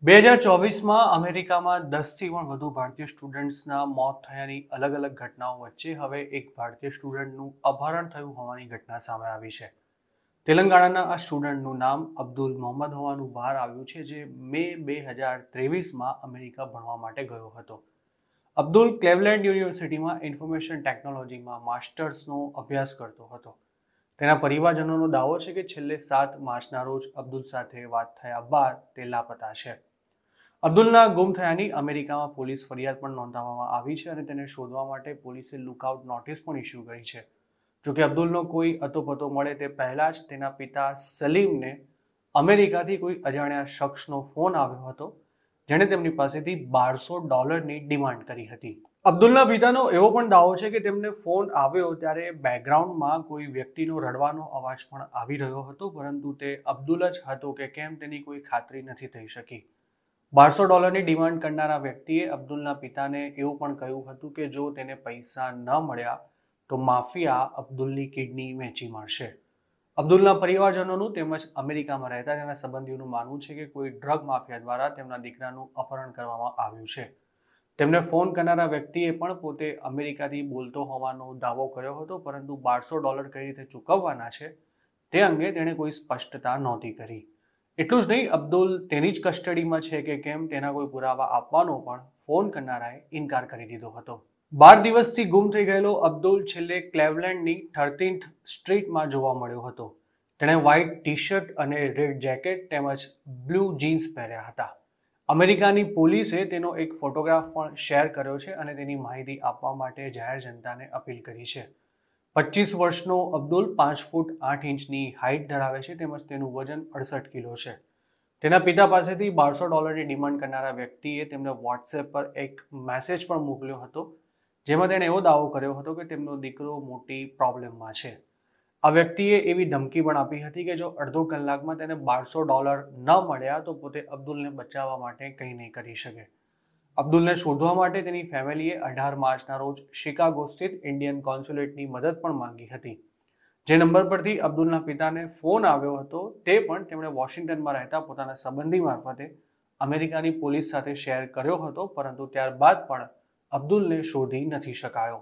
2024માં અમેરિકામાં 10થી પણ વધુ ભારતીય સ્ટુડન્ટ્સના મોત થયાની અલગ અલગ ઘટનાઓ વચ્ચે હવે એક ભારતીય સ્ટુડન્ટનું અપહરણ થયું હોવાની ઘટના સામે આવી છે। તેલંગાણાના આ સ્ટુડન્ટનું નામ અબ્દુલ મોહમ્મદ હોવાનું બહાર આવ્યું છે, જે મે 2023માં અમેરિકા ભણવા માટે ગયો હતો। અબ્દુલ ક્લેવલેન્ડ યુનિવર્સિટીમાં ઇન્ફોર્મેશન ટેકનોલોજીમાં માસ્ટર્સનો અભ્યાસ કરતો હતો। તેના પરિવારજનોનો દાવો છે કે છેલ્લે 7 માર્ચના રોજ અબ્દુલ સાથે વાત થયા બાદ તે લાપતા છે। અબ્દુલના ગુમ થયાની અમેરિકામાં પોલીસ ફરિયાદ પણ નોંધાવવામાં આવી છે અને તેને શોધવા માટે પોલીસે લુકઆઉટ નોટિસ પણ ઇસ્યુ કરી છે। જોકે અબ્દુલનો કોઈ અતોપતો મળે તે પહેલાં જ તેના પિતા સલીમને અમેરિકાથી કોઈ અજાણ્યા શખ્સનો ફોન આવ્યો હતો, જેણે તેમની પાસેથી $1200ની ડિમાન્ડ કરી હતી। અબ્દુલના પિતાનો એવો પણ દાવો છે કે તેમને ફોન આવ્યો ત્યારે બેકગ્રાઉન્ડમાં કોઈ વ્યક્તિનો રડવાનો અવાજ પણ આવી રહ્યો હતો, પરંતુ તે અબ્દુલ જ હતો કે કેમ તેની કોઈ ખાતરી નથી થઈ શકી। $1200ની ડિમાન્ડ કરનારા વ્યક્તિએ અબ્દુલના પિતાને એવું પણ કહ્યું હતું કે જો તેને પૈસા ન મળ્યા તો માફિયા અબ્દુલની કિડની વેચી મારશે। અબ્દુલના પરિવારજનોનું તેમજ અમેરિકામાં રહેતા તેના સંબંધીઓનું માનવું છે કે કોઈ ડ્રગ માફિયા દ્વારા તેમના દીકરાનું અપહરણ કરવામાં આવ્યું છે। તેમને ફોન કરનારા વ્યક્તિએ પણ પોતે અમેરિકાથી બોલતો હોવાનો દાવો કર્યો હતો, પરંતુ $1200 કઈ રીતે ચૂકવવાના છે તે અંગે તેણે કોઈ સ્પષ્ટતા નહોતી કરી। એટલું જ નહીં, અબ્દુલ તેની જ કસ્ટડીમાં છે કે કેમ તેના કોઈ પુરાવા આપવાનો પણ ફોન કરનારાએ ઇનકાર કરી દીધો હતો। 12 દિવસથી ગુમ થઈ ગયેલો અબ્દુલ છેલ્લે ક્લેવલેન્ડની 13th સ્ટ્રીટમાં જોવા મળ્યો હતો। તેણે વ્હાઇટ ટી શર્ટ અને રેડ જેકેટ તેમજ બ્લુ જીન્સ પહેર્યા હતા। અમેરિકાની પોલીસે તેનો એક ફોટોગ્રાફ પણ શેર કર્યો છે અને તેની માહિતી આપવા માટે જાહેર જનતાને અપીલ કરી છે। 25 વર્ષનો અબ્દુલ 5 ફૂટ 8 ઇંચની હાઇટ ધરાવે છે તેમજ તેનું વજન 68 કિલો છે। તેના પિતા પાસેથી $1200ની ડિમાન્ડ કરનારા વ્યક્તિએ તેમને વોટ્સએપ પર એક મેસેજ પણ મોકલ્યો હતો, જેમાં તેણે એવો દાવો કર્યો હતો કે તેમનો દીકરો મોટી પ્રોબ્લેમમાં છે। આ વ્યક્તિએ એવી ધમકી પણ આપી હતી કે જો અડધો કલાકમાં તેને $1200 ન મળ્યા તો પોતે અબ્દુલને બચાવવા માટે કંઈ નહીં કરી શકે। અબ્દુલને શોધવા માટે તેની ફેમિલીએ 18 માર્ચના રોજ શિકાગો સ્થિત ઇન્ડિયન કોન્સ્યુલેટની મદદ પણ માંગી હતી। જે નંબર પરથી અબ્દુલના પિતાને ફોન આવ્યો હતો તે પણ તેમણે વોશિંગ્ટનમાં રહેતા પોતાના સંબંધી મારફતે અમેરિકાની પોલીસ સાથે શેર કર્યો હતો, પરંતુ ત્યારબાદ પણ અબ્દુલને શોધી નથી શકાયો।